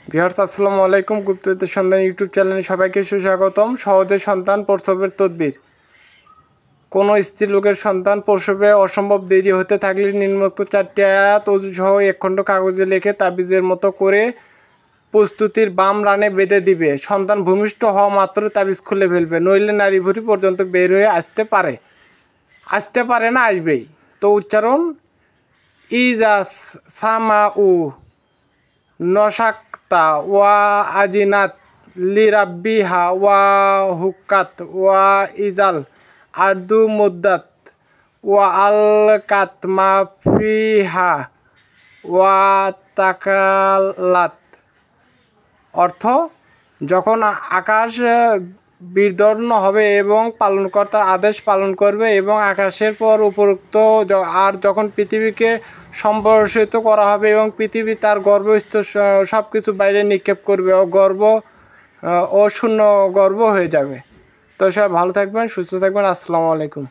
Viewers আসসালামু আলাইকুম। গুপ্তবিদ্যার সন্ধান ইউটিউব চ্যানেলে সবাইকে সুস্বাগতম। সহজে সন্তান প্রসবের তদবির। কোনো স্ত্রীলোকের সন্তান প্রসবে অসম্ভব দেরি হতে থাকলে নিম্নোক্ত 4টি আয়াত অজুসহ 1 খণ্ড কাগজে লিখে তাবিজের মতো করে প্রস্তুতির বাম রানে বেঁধে দিবে। সন্তান ভূমিষ্ঠ হওয়া মাত্র তাবিজ খুলে ফেলবে, নইলে নারী ভুঁড়ি পর্যন্ত বের হয়ে আসতে পারে না, আসবেই। তো উচ্চারণ: ইজাস সামা উ নশাক্তা ওয়া আজিনাত লিরাব্বিহা ওয়া হুক্কাত ওয়া ইজাল আরদু মুদ্দাত ওয়া আলকাত মা ফিহা ওয়া তাকাল্লাত। অর্থ: যখন আকাশ বিদীর্ণ হবে এবং পালনকর্তার আদেশ পালন করবে এবং আকাশের পর উপরোক্ত আর যখন পৃথিবীকে সম্প্রসারিত করা হবে এবং পৃথিবী তার গর্ভস্থ সব কিছু বাইরে নিক্ষেপ করবে ও শূন্য গর্ভ হয়ে যাবে। তো সবাই ভালো থাকবেন, সুস্থ থাকবেন। আসসালামু আলাইকুম।